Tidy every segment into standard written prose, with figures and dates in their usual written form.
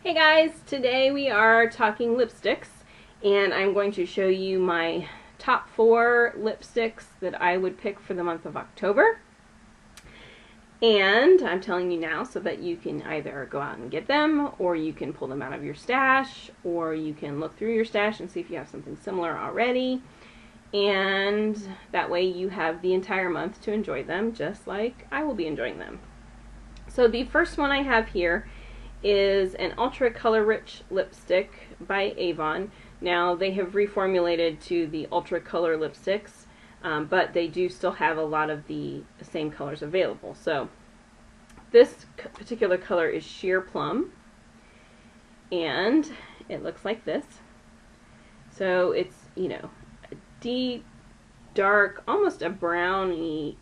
Hey guys, today we are talking lipsticks, and I'm going to show you my top 4 lipsticks that I would pick for the month of October. And I'm telling you now so that you can either go out and get them, or you can pull them out of your stash, or you can look through your stash and see if you have something similar already. And that way you have the entire month to enjoy them, just like I will be enjoying them. So the first one I have here is an ultra color rich lipstick by Avon. Now they have reformulated to the ultra color lipsticks, but they do still have a lot of the same colors available. So this particular color is Sheer Plum, and it looks like this. So it's, you know, a deep, dark, almost a brown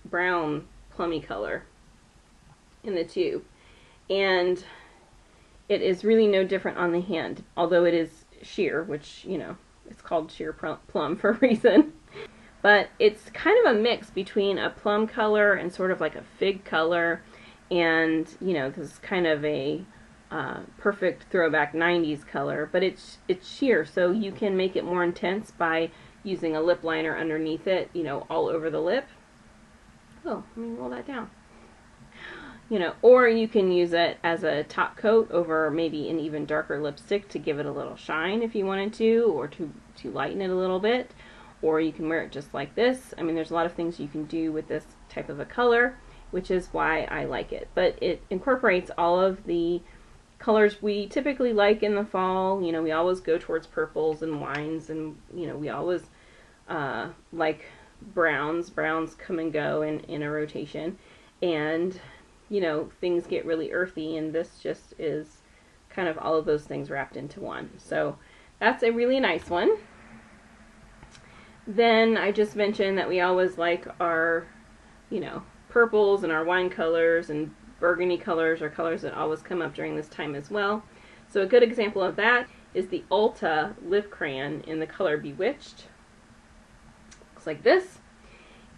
plummy color in the tube. And it is really no different on the hand, although it is sheer, which, you know, it's called Sheer Plum for a reason. But it's kind of a mix between a plum color and sort of like a fig color, and, you know, this is kind of a perfect throwback 90s color, but it's sheer, so you can make it more intense by using a lip liner underneath it, you know, all over the lip. Oh, let me roll that down. You know, or you can use it as a top coat over maybe an even darker lipstick to give it a little shine if you wanted to, or to lighten it a little bit. Or you can wear it just like this. I mean, there's a lot of things you can do with this type of a color, which is why I like it. But it incorporates all of the colors we typically like in the fall. You know, we always go towards purples and wines, and, you know, we always like browns. Browns come and go in a rotation. And, you know, things get really earthy, and this just is kind of all of those things wrapped into one. So that's a really nice one. Then I just mentioned that we always like our, you know, purples and our wine colors, and burgundy colors are colors that always come up during this time as well. So a good example of that is the Ulta Lip Crayon in the color Bewitched. Looks like this,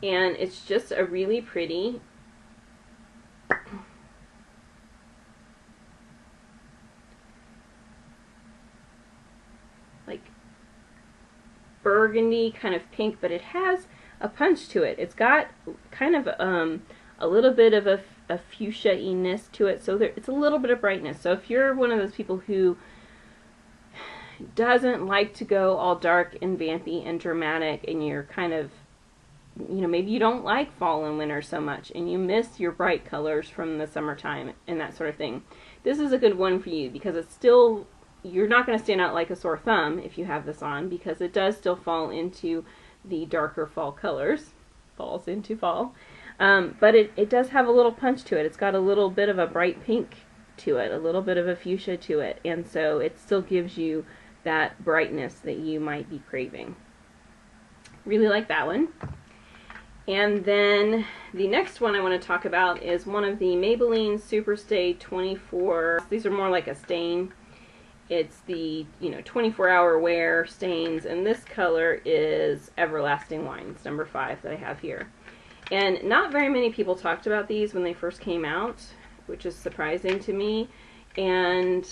and it's just a really pretty like burgundy kind of pink, but it has a punch to it. It's got kind of a little bit of a fuchsia-iness to it, so it's a little bit of brightness. So if you're one of those people who doesn't like to go all dark and vampy and dramatic, and you're kind of, you know, maybe you don't like fall and winter so much, and you miss your bright colors from the summertime and that sort of thing, this is a good one for you, because it's still, you're not going to stand out like a sore thumb if you have this on, because it does still fall into the darker fall colors. Falls into fall. But it does have a little punch to it. It's got a little bit of a bright pink to it, a little bit of a fuchsia to it, and so it still gives you that brightness that you might be craving. Really like that one. And then the next one I want to talk about is one of the Maybelline Superstay 24. These are more like a stain. It's the, you know, 24-hour wear stains, and this color is Everlasting Wine. It's number 5 that I have here. And not very many people talked about these when they first came out, which is surprising to me. And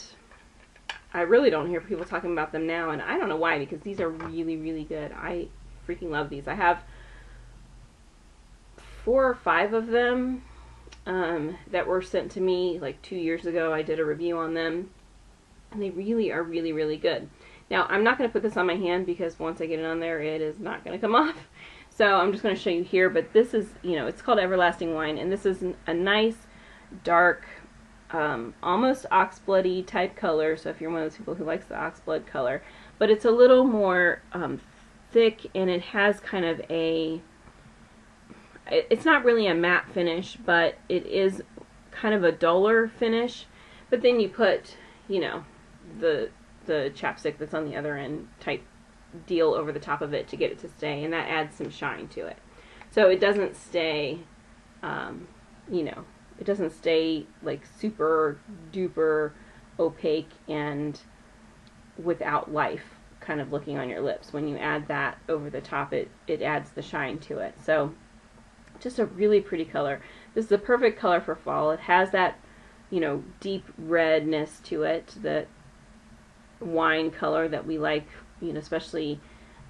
I really don't hear people talking about them now, and I don't know why, because these are really, really good. I freaking love these. I have 4 or 5 of them that were sent to me like 2 years ago. I did a review on them, and they really are really, really good. Now, I'm not going to put this on my hand, because once I get it on there, it is not going to come off. So I'm just going to show you here, but this is, you know, it's called Everlasting Wine, and this is a nice, dark, almost oxbloody type color, so if you're one of those people who likes the oxblood color, but it's a little more thick, and it has kind of a, it's not really a matte finish, but it is kind of a duller finish, but then you put, you know, the chapstick that's on the other end type deal over the top of it to get it to stay, and that adds some shine to it. So it doesn't stay, you know, it doesn't stay like super duper opaque and without life kind of looking on your lips. When you add that over the top, it adds the shine to it. So just a really pretty color. This is a perfect color for fall. It has that, you know, deep redness to it that wine color that we like, especially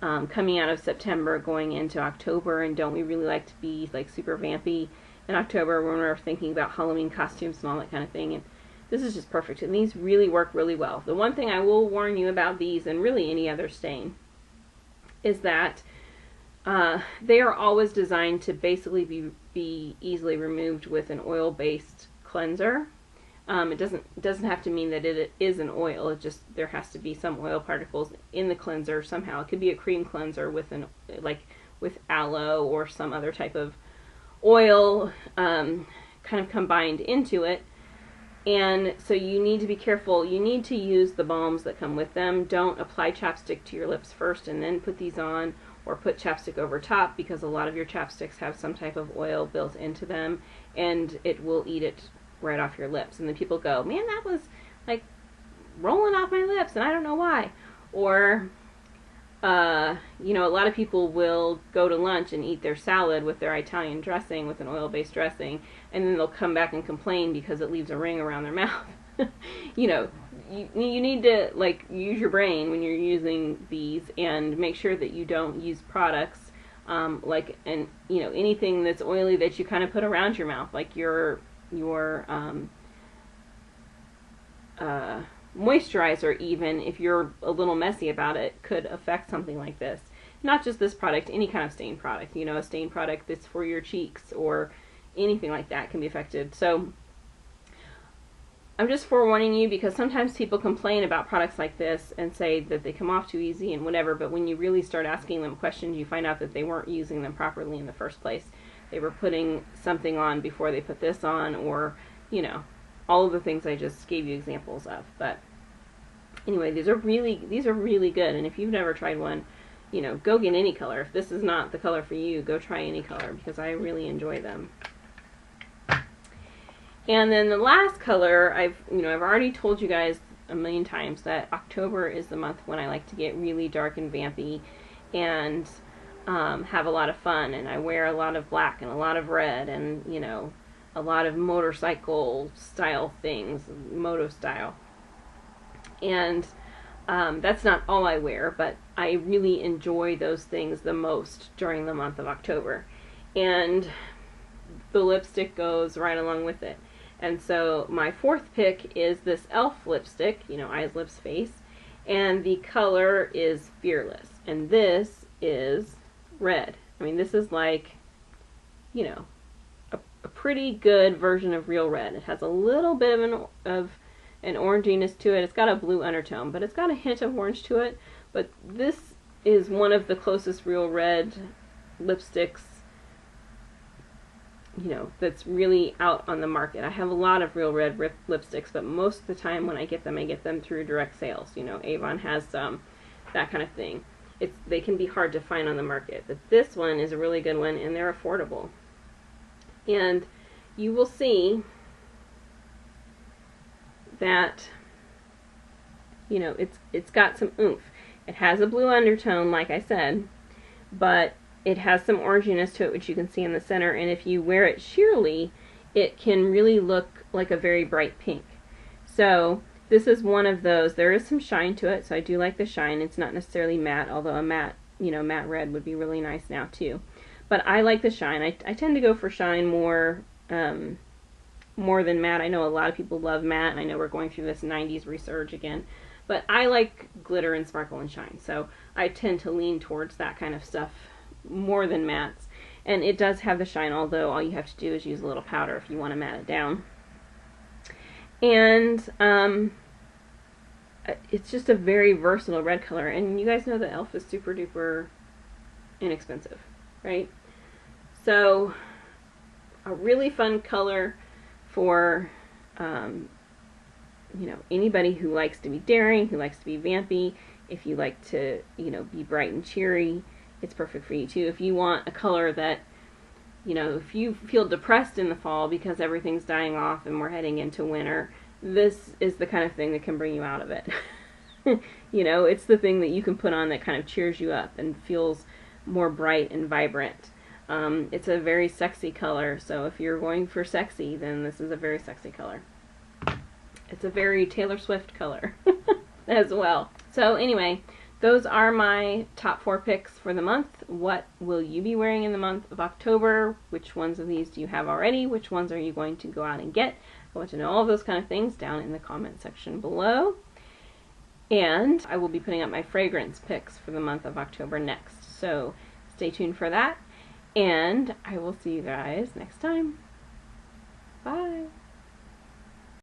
coming out of September going into October, and don't we really like to be like super vampy in October when we're thinking about Halloween costumes and all that kind of thing. And this is just perfect, and these really work really well. The one thing I will warn you about these, and really any other stain, is that they are always designed to basically be easily removed with an oil-based cleanser. It doesn't have to mean that it is an oil. It just, there has to be some oil particles in the cleanser somehow. It could be a cream cleanser with with aloe or some other type of oil kind of combined into it. And so you need to be careful. You need to use the balms that come with them. Don't apply chapstick to your lips first and then put these on, or put chapstick over top, because a lot of your chapsticks have some type of oil built into them and it will eat it right off your lips. And then people go, man, that was like rolling off my lips and I don't know why. Or a lot of people will go to lunch and eat their salad with their Italian dressing, with an oil-based dressing, and then they'll come back and complain because it leaves a ring around their mouth. You need to use your brain when you're using these, and make sure that you don't use products anything that's oily that you kind of put around your mouth, like your moisturizer, even if you're a little messy about it, could affect something like this. Not just this product, any kind of stain product. A stain product that's for your cheeks or anything like that can be affected. So I'm just forewarning you, because sometimes people complain about products like this and say that they come off too easy and whatever, but when you really start asking them questions, you find out that they weren't using them properly in the first place. They were putting something on before they put this on, or, all of the things I just gave you examples of. But anyway, these are really good, and if you've never tried one, go get any color. If this is not the color for you, go try any color, because I really enjoy them. And then the last color, I've already told you guys a million times that October is the month when I like to get really dark and vampy and have a lot of fun, and I wear a lot of black and a lot of red and, a lot of motorcycle style things, moto style. And that's not all I wear, but I really enjoy those things the most during the month of October. And the lipstick goes right along with it. And so my fourth pick is this e.l.f. lipstick, Eyes, Lips, Face, and the color is Fearless. And this is red. I mean, this is like, a pretty good version of real red. It has a little bit of an oranginess to it. It's got a blue undertone, but it's got a hint of orange to it. But this is one of the closest real red lipsticks that's really out on the market. I have a lot of real red lipsticks, but most of the time when I get them through direct sales. Avon has some, that kind of thing. They can be hard to find on the market, but this one is a really good one, and they're affordable. And you will see that, it's got some oomph. It has a blue undertone, like I said, but it has some oranginess to it, which you can see in the center, and if you wear it sheerly, it can really look like a very bright pink. So this is one of those. There is some shine to it, so I do like the shine. It's not necessarily matte, although a matte red would be really nice now too. But I like the shine. I tend to go for shine more than matte. I know a lot of people love matte, and I know we're going through this 90s resurge again. But I like glitter and sparkle and shine, so I tend to lean towards that kind of stuff more than mattes. And it does have the shine, although all you have to do is use a little powder if you want to matte it down. And it's just a very versatile red color, and you guys know that e.l.f. is super duper inexpensive, right? So a really fun color for anybody who likes to be daring, who likes to be vampy. If you like to be bright and cheery, it's perfect for you too. If you want a color that, if you feel depressed in the fall because everything's dying off and we're heading into winter, this is the kind of thing that can bring you out of it. It's the thing that you can put on that kind of cheers you up and feels more bright and vibrant. It's a very sexy color, so if you're going for sexy, then this is a very sexy color. It's a very Taylor Swift color. as well. So anyway, those are my top 4 picks for the month. What will you be wearing in the month of October? Which ones of these do you have already? Which ones are you going to go out and get? I want to know all those kind of things down in the comment section below. And I will be putting up my fragrance picks for the month of October next. So stay tuned for that. And I will see you guys next time. Bye.